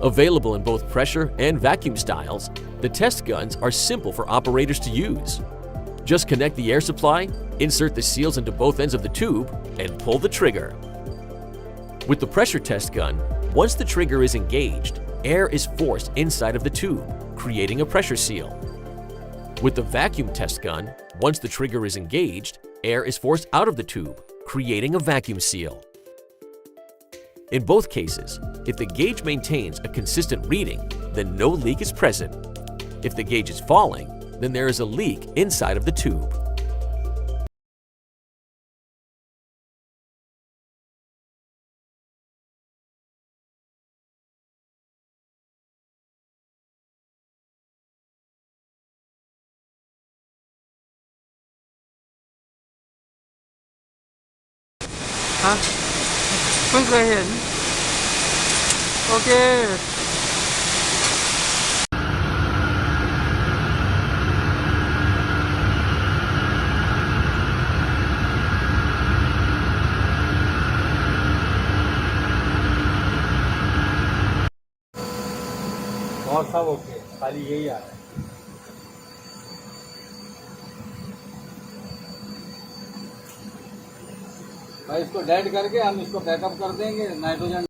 Available in both pressure and vacuum styles, the test guns are simple for operators to use. Just connect the air supply, insert the seals into both ends of the tube, and pull the trigger. With the pressure test gun, once the trigger is engaged, air is forced inside of the tube, creating a pressure seal. With the vacuum test gun, once the trigger is engaged, air is forced out of the tube, creating a vacuum seal. In both cases, if the gauge maintains a consistent reading, then no leak is present. If the gauge is falling, then there is a leak inside of the tube.ฮะเพิ่งเคยเห็นโอเคऔर सब okay खाली यही आ रहा है भाई इसको dead करके हम इसको बैकअप कर देंगे नाइट्रोजन